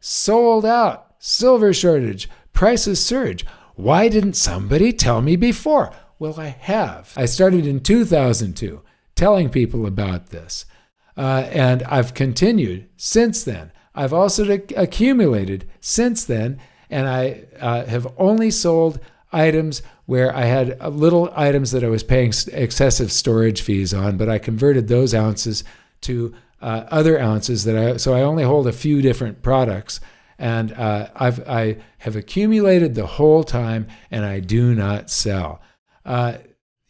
Sold out. Silver shortage. Prices surge. Why didn't somebody tell me before? Well, I have. I started in 2002 telling people about this. And I've continued since then. I've also accumulated since then. And I have only sold items where I had little items that I was paying excessive storage fees on, but I converted those ounces to other ounces so I only hold a few different products. And I have accumulated the whole time, and I do not sell.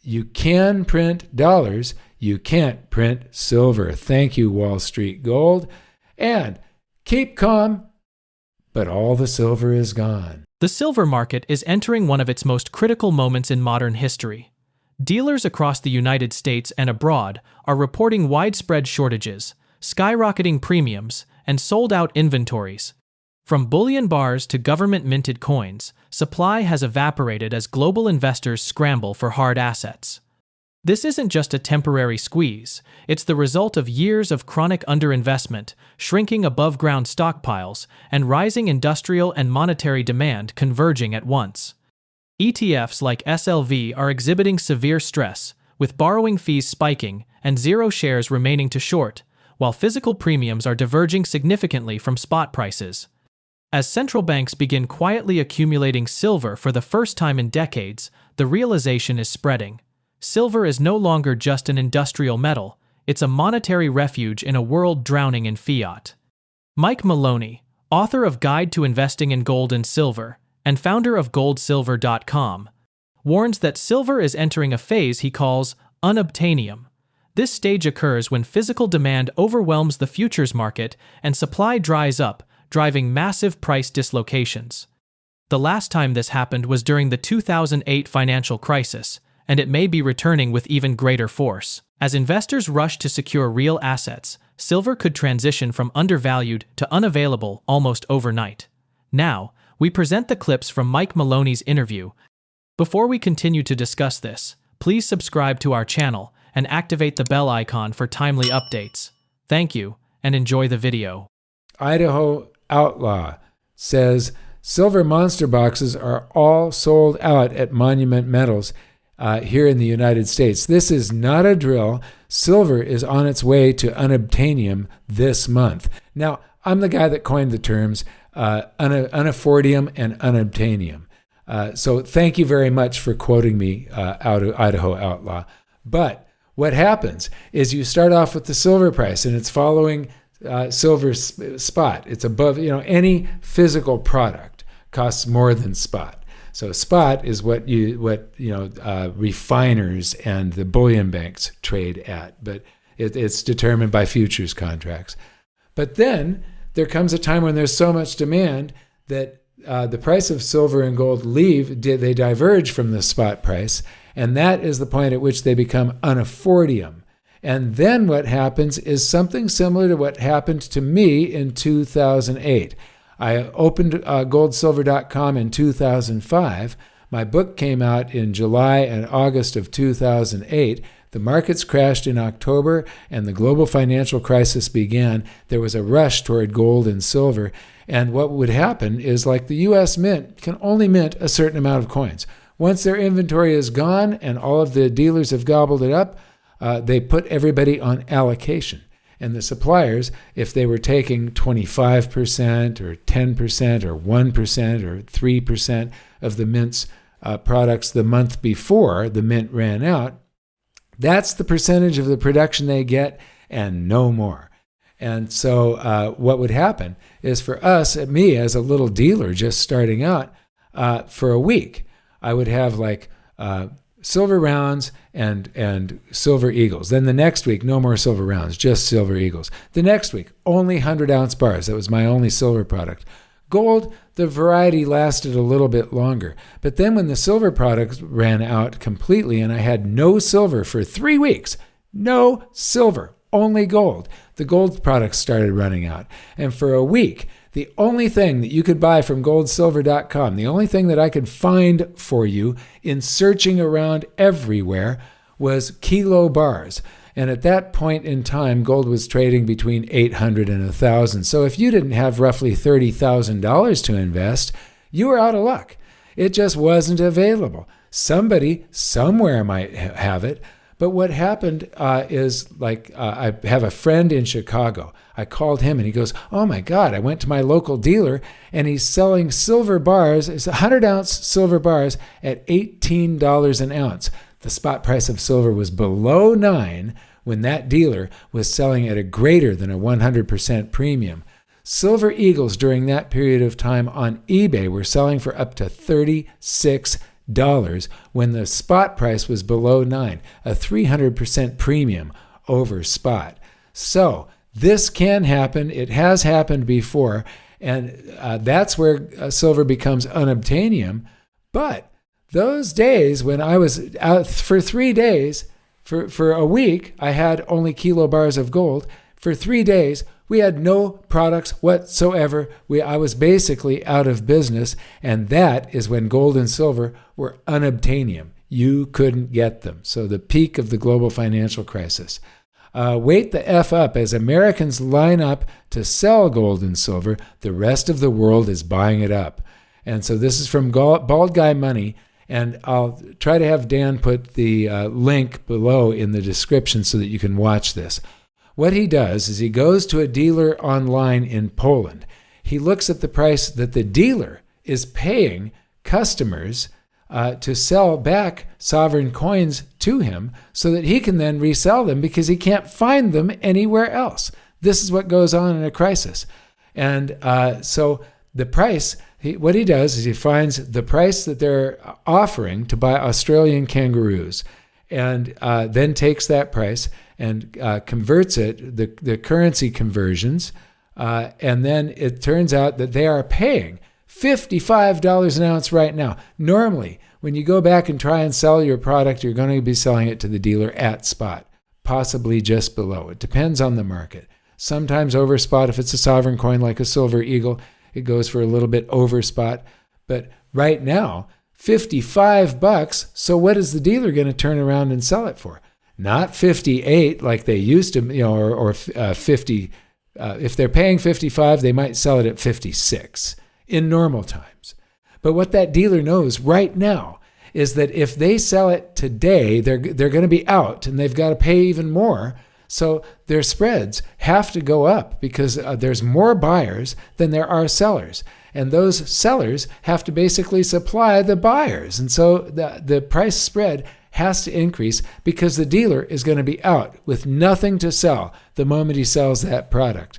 You can print dollars. You can't print silver. Thank you, Wall Street Gold. And keep calm, but all the silver is gone. The silver market is entering one of its most critical moments in modern history. Dealers across the United States and abroad are reporting widespread shortages, skyrocketing premiums, and sold-out inventories. From bullion bars to government-minted coins, supply has evaporated as global investors scramble for hard assets. This isn't just a temporary squeeze, it's the result of years of chronic underinvestment, shrinking above-ground stockpiles, and rising industrial and monetary demand converging at once. ETFs like SLV are exhibiting severe stress, with borrowing fees spiking and zero shares remaining to short, while physical premiums are diverging significantly from spot prices. As central banks begin quietly accumulating silver for the first time in decades, the realization is spreading. Silver is no longer just an industrial metal, it's a monetary refuge in a world drowning in fiat. MikeMaloney, author of Guide to Investing in Gold and Silver, and founder of goldsilver.com, warns that silver is entering a phase he calls unobtainium. This stage occurs when physical demand overwhelms the futures market and supply dries up, driving massive price dislocations. The last time this happened was during the 2008 financial crisis, and it may be returning with even greater force. As investors rush to secure real assets, silver could transition from undervalued to unavailable almost overnight. Now, we present the clips from MikeMaloney's interview. Before we continue to discuss this, please subscribe to our channel and activate the bell icon for timely updates. Thank you, and enjoy the video. Idaho Outlaw says silver monster boxes are all sold out at Monument Metals here in the United States. This is not a drill. Silver is on its way to unobtainium this month. Now, I'm the guy that coined the terms unaffordium and unobtainium. So thank you very much for quoting me out of Idaho Outlaw. But what happens is you start off with the silver price, and it's following silver spot. It's above, any physical product costs more than spot. So spot is what refiners and the bullion banks trade at, but it's determined by futures contracts. But then there comes a time when there's so much demand that the price of silver and gold they diverge from the spot price, and that is the point at which they become unaffordium. And then what happens is something similar to what happened to me in 2008. I opened goldsilver.com in 2005. My book came out in July and August of 2008. The markets crashed in October, and the global financial crisis began. There was a rush toward gold and silver. And what would happen is, like the U.S. Mint can only mint a certain amount of coins. Once their inventory is gone and all of the dealers have gobbled it up, they put everybody on allocation. And the suppliers, if they were taking 25% or 10% or 1% or 3% of the Mint's products the month before the Mint ran out, that's the percentage of the production they get and no more. And so what would happen is for me as a little dealer just starting out, for a week, I would have silver rounds and silver eagles. Then the next week, no more silver rounds, just silver eagles. The next week, only 100-ounce bars. That was my only silver product. Gold, the variety lasted a little bit longer. But then when the silver products ran out completely and I had no silver for 3 weeks, no silver, only gold, the gold products started running out. And for a week, the only thing that you could buy from goldsilver.com, the only thing that I could find for you in searching around everywhere was kilo bars. And at that point in time, gold was trading between 800 and 1,000. So if you didn't have roughly $30,000 to invest, you were out of luck. It just wasn't available. Somebody somewhere might have it. But what happened is, I have a friend in Chicago. I called him and he goes, oh my God, I went to my local dealer and he's selling silver bars. It's 100-ounce silver bars at $18 an ounce. The spot price of silver was below 9 when that dealer was selling at a greater than a 100% premium. Silver Eagles during that period of time on eBay were selling for up to $36 when the spot price was below 9, a 300% premium over spot. So this can happen. It has happened before, and that's where silver becomes unobtainium. But those days when I was out for 3 days, for a week, I had only kilo bars of gold. For 3 days, we had no products whatsoever. I was basically out of business, and that is when gold and silver were unobtainium. You couldn't get them. So the peak of the global financial crisis. Wait the F up. As Americans line up to sell gold and silver, the rest of the world is buying it up. And so this is from Bald Guy Money, and I'll try to have Dan put the link below in the description so that you can watch this. What he does is he goes to a dealer online in Poland. He looks at the price that the dealer is paying customers to sell back sovereign coins to him so that he can then resell them because he can't find them anywhere else. This is what goes on in a crisis. And so the price, what he does is he finds the price that they're offering to buy Australian kangaroos and then takes that price and converts it, the currency conversions, and then it turns out that they are paying $55 an ounce right now. Normally, when you go back and try and sell your product, you're going to be selling it to the dealer at spot, possibly just below. It depends on the market. Sometimes over spot, if it's a sovereign coin like a silver eagle, it goes for a little bit over spot. But right now, $55. So what is the dealer going to turn around and sell it for? Not 58 like they used to, or 50. If they're paying 55, they might sell it at 56 in normal times. But what that dealer knows right now is that if they sell it today, they're going to be out and they've got to pay even more. So their spreads have to go up because there's more buyers than there are sellers. And those sellers have to basically supply the buyers. And so the price spread has to increase because the dealer is going to be out with nothing to sell the moment he sells that product.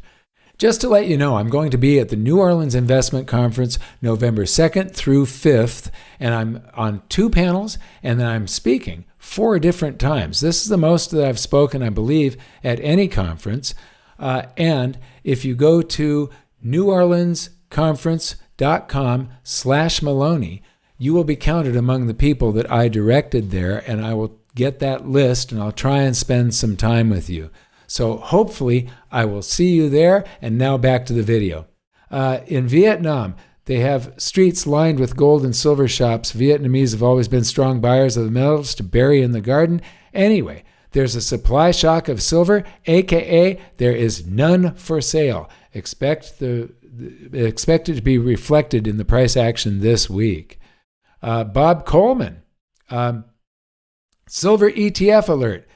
Just to let you know, I'm going to be at the New Orleans Investment Conference November 2nd through 5th, and I'm on 2 panels, and then I'm speaking 4 different times. This is the most that I've spoken, I believe, at any conference. And if you go to neworleansconference.com/Maloney, you will be counted among the people that I directed there, and I will get that list, and I'll try and spend some time with you. So hopefully I will see you there. And now back to the video. In Vietnam, they have streets lined with gold and silver shops. Vietnamese have always been strong buyers of the metals to bury in the garden. Anyway, there's a supply shock of silver, aka there is none for sale. Expect it to be reflected in the price action this week. Bob Coleman, silver ETF alert.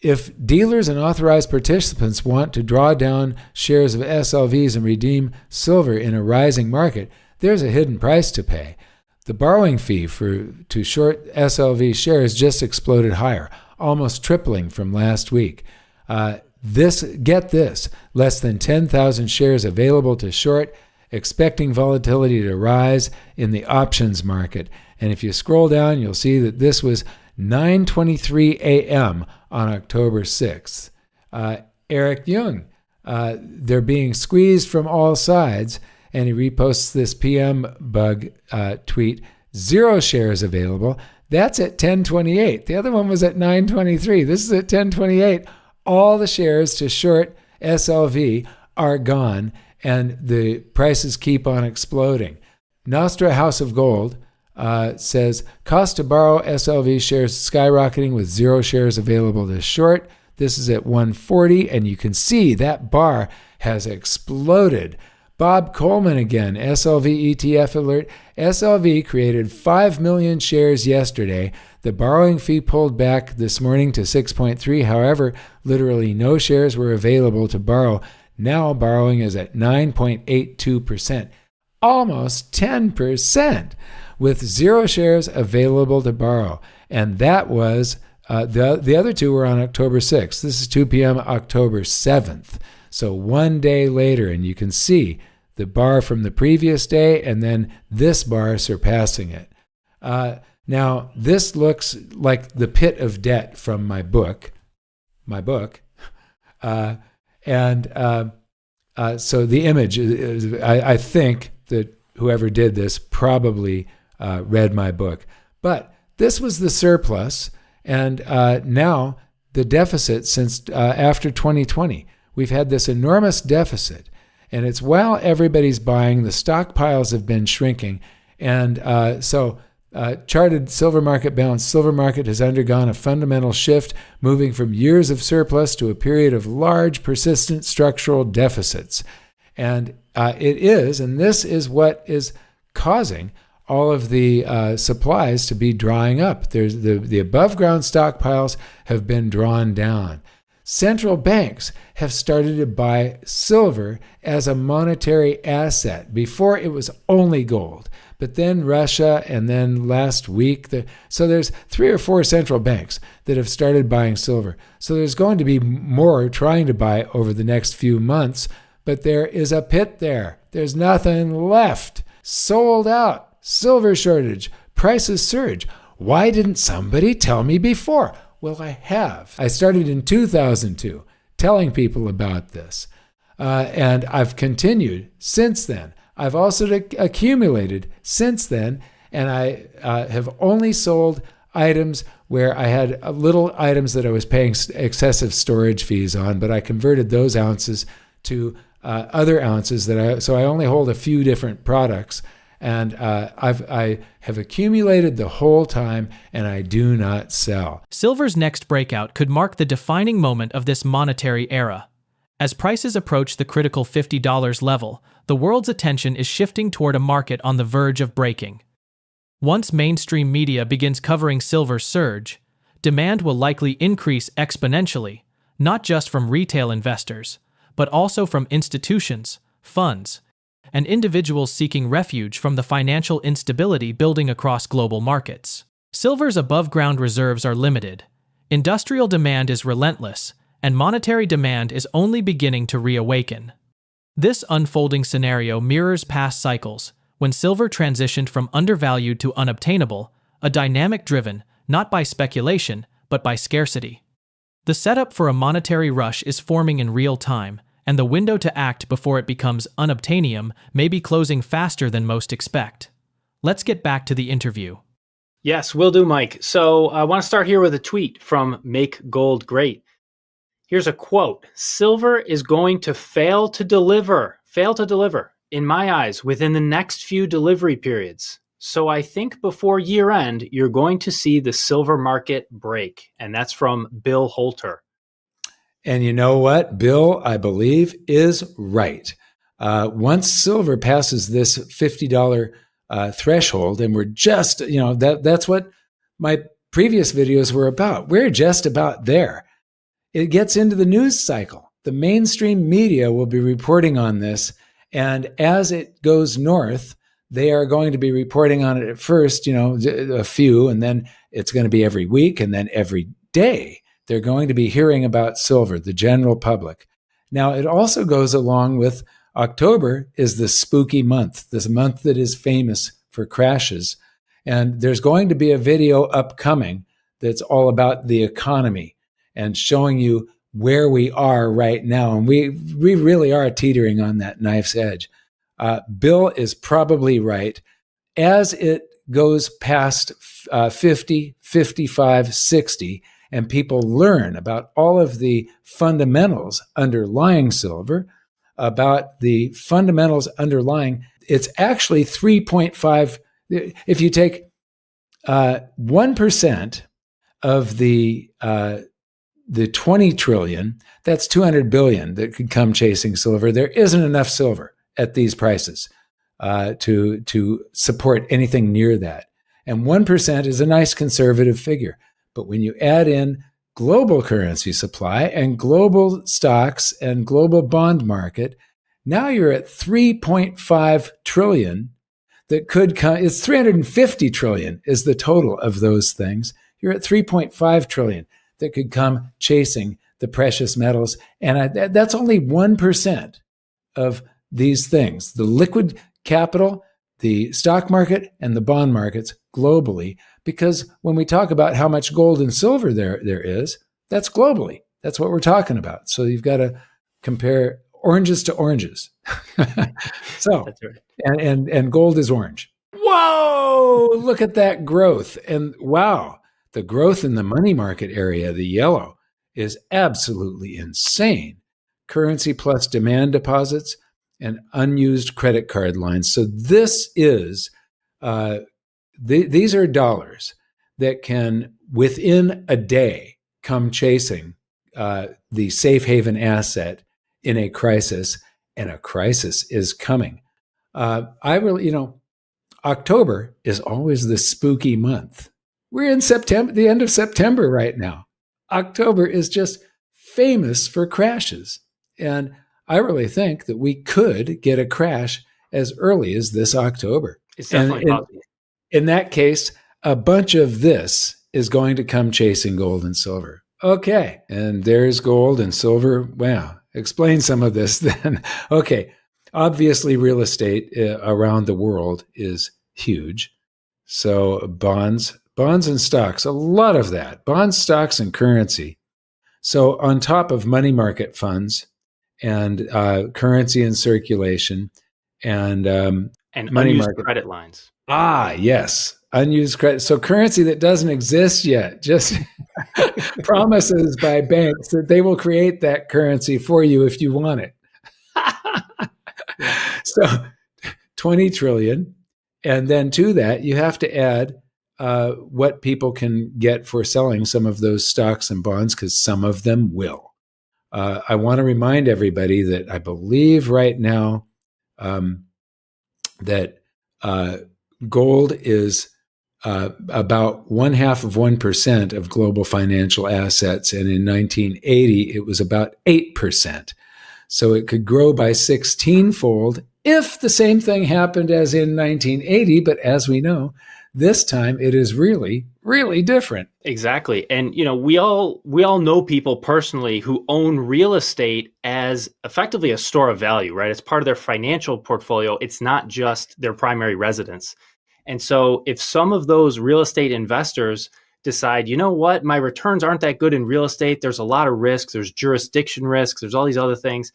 If dealers and authorized participants want to draw down shares of SLVs and redeem silver in a rising market, there's a hidden price to pay. The borrowing fee to short SLV shares just exploded higher, almost tripling from last week. Get this, less than 10,000 shares available to short, expecting volatility to rise in the options market. And if you scroll down, you'll see that this was 9:23 a.m. on October 6th. Eric Jung, they're being squeezed from all sides, and he reposts this PM bug tweet, 0 shares available. That's at 10:28. The other one was at 9:23. This is at 10:28. All the shares to short SLV are gone, and the prices keep on exploding. Nostra House of Gold says, cost to borrow SLV shares skyrocketing with 0 shares available to short. This is at 140, and you can see that bar has exploded. Bob Coleman again, SLV ETF alert. SLV created 5 million shares yesterday. The borrowing fee pulled back this morning to 6.3. However, literally no shares were available to borrow. Now borrowing is at 9.82%, almost 10%, with 0 shares available to borrow. And that was, the other two were on October 6th. This is 2 p.m. October 7th. So one day later, and you can see the bar from the previous day and then this bar surpassing it. Now, this looks like the pit of debt from my book. So the image is, I think that whoever did this probably read my book. But this was the surplus, and now the deficit since after 2020. We've had this enormous deficit, and it's while everybody's buying, the stockpiles have been shrinking. And charted silver market balance. Silver market has undergone a fundamental shift, moving from years of surplus to a period of large, persistent structural deficits. And this is what is causing all of the supplies to be drying up. There's the above ground stockpiles have been drawn down. Central banks have started to buy silver as a monetary asset. Before it was only gold, but then Russia, and then last week. So there's 3 or 4 central banks that have started buying silver. So there's going to be more trying to buy over the next few months, but there is a pit there. There's nothing left. Sold out. Silver shortage. Prices surge. Why didn't somebody tell me before? Well, I have. I started in 2002 telling people about this, and I've continued since then. I've also accumulated since then, and I have only sold items where I had little items that I was paying excessive storage fees on, but I converted those ounces to other ounces so I only hold a few different products. And I have accumulated the whole time, and I do not sell. Silver's next breakout could mark the defining moment of this monetary era. As prices approach the critical $50 level, the world's attention is shifting toward a market on the verge of breaking. Once mainstream media begins covering silver's surge, demand will likely increase exponentially, not just from retail investors, but also from institutions, funds, and individuals seeking refuge from the financial instability building across global markets. Silver's above-ground reserves are limited, industrial demand is relentless, and monetary demand is only beginning to reawaken. This unfolding scenario mirrors past cycles, when silver transitioned from undervalued to unobtainable, a dynamic driven, not by speculation, but by scarcity. The setup for a monetary rush is forming in real time, and the window to act before it becomes unobtainium may be closing faster than most expect. Let's get back to the interview. Yes, will do, Mike. So I want to start here with a tweet from Make Gold Great. Here's a quote. Silver is going to fail to deliver, in my eyes, within the next few delivery periods. So I think before year end, you're going to see the silver market break. And that's from Bill Holter. And you know what? Bill, I believe, is right. Once silver passes this $50 threshold, and we're just, that's what my previous videos were about. We're just about there. It gets into the news cycle. The mainstream media will be reporting on this. And as it goes north, they are going to be reporting on it at first, a few, and then it's going to be every week, and then every day. They're going to be hearing about silver, the general public. Now, it also goes along with October is the spooky month, this month that is famous for crashes. And there's going to be a video upcoming that's all about the economy and showing you where we are right now. And we really are teetering on that knife's edge. Bill is probably right. As it goes past 50, 55, 60, and people learn about all of the fundamentals underlying silver, about the fundamentals underlying, it's actually 3.5. If you take 1% of the the 20 trillion, that's 200 billion that could come chasing silver. There isn't enough silver at these prices to support anything near that. And 1% is a nice conservative figure. But when you add in global currency supply and global stocks and global bond market, now you're at 3.5 trillion that could come. It's 350 trillion is the total of those things. You're at 3.5 trillion that could come chasing the precious metals. And that's only 1% of these things. The liquid capital, the stock market, and the bond markets globally. Because when we talk about how much gold and silver there is, that's globally. That's what we're talking about. So you've got to compare oranges to oranges. So, That's right. and gold is orange. Whoa, look at that growth. And wow, the growth in the money market area, the yellow, is absolutely insane. Currency plus demand deposits and unused credit card lines. So this is, these are dollars that can, within a day, come chasing the safe haven asset in a crisis, and a crisis is coming. October is always the spooky month. We're in September, the end of September right now. October is just famous for crashes. And I really think that we could get a crash as early as this October. It's definitely possible. In that case, a bunch of this is going to come chasing gold and silver. Okay, and there's gold and silver. Wow, explain some of this then. Okay, obviously real estate around the world is huge. So bonds and stocks, a lot of that. Bonds, stocks, and currency. So on top of money market funds and currency in circulation and money market credit lines. Ah, yes. Unused credit. So currency that doesn't exist yet, just promises by banks that they will create that currency for you if you want it. So 20 trillion. And then to that, you have to add what people can get for selling some of those stocks and bonds, because some of them will. I want to remind everybody that I believe right now that gold is about 0.5% of global financial assets. And in 1980, it was about 8%. So it could grow by 16-fold if the same thing happened as in 1980. But as we know, this time it is really, really different. Exactly. And, we all know people personally who own real estate as effectively a store of value, right? It's part of their financial portfolio. It's not just their primary residence. And so if some of those real estate investors decide, you know what, my returns aren't that good in real estate, there's a lot of risks, there's jurisdiction risks, there's all these other things,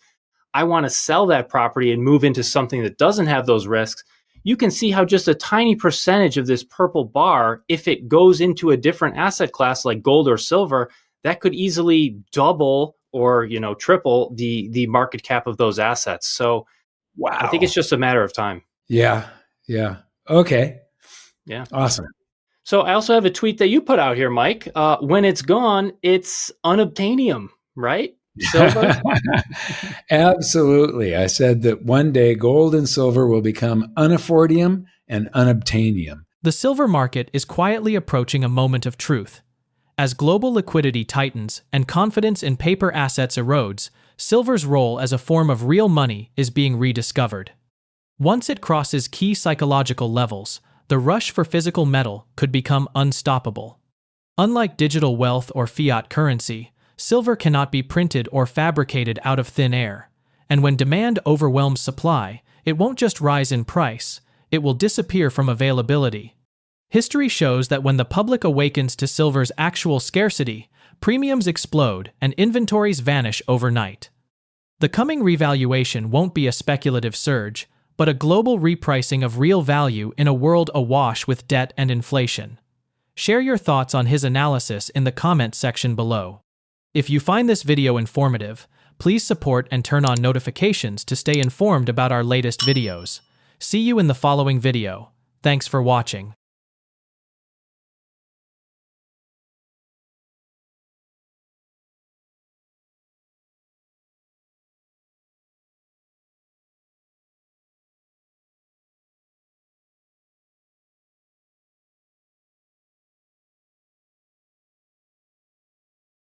I want to sell that property and move into something that doesn't have those risks, you can see how just a tiny percentage of this purple bar, if it goes into a different asset class like gold or silver, that could easily double or triple the market cap of those assets. So wow, I think it's just a matter of time. Yeah. Okay. Yeah. Awesome. So I also have a tweet that you put out here, Mike. When it's gone, it's unobtainium, right? Silver? Absolutely. I said that one day gold and silver will become unaffordium and unobtainium. The silver market is quietly approaching a moment of truth. As global liquidity tightens and confidence in paper assets erodes, silver's role as a form of real money is being rediscovered. Once it crosses key psychological levels, the rush for physical metal could become unstoppable. Unlike digital wealth or fiat currency, silver cannot be printed or fabricated out of thin air, and when demand overwhelms supply, it won't just rise in price, it will disappear from availability. History shows that when the public awakens to silver's actual scarcity, premiums explode and inventories vanish overnight. The coming revaluation won't be a speculative surge, but a global repricing of real value in a world awash with debt and inflation. Share your thoughts on his analysis in the comments section below. If you find this video informative, please support and turn on notifications to stay informed about our latest videos. See you in the following video. Thanks for watching.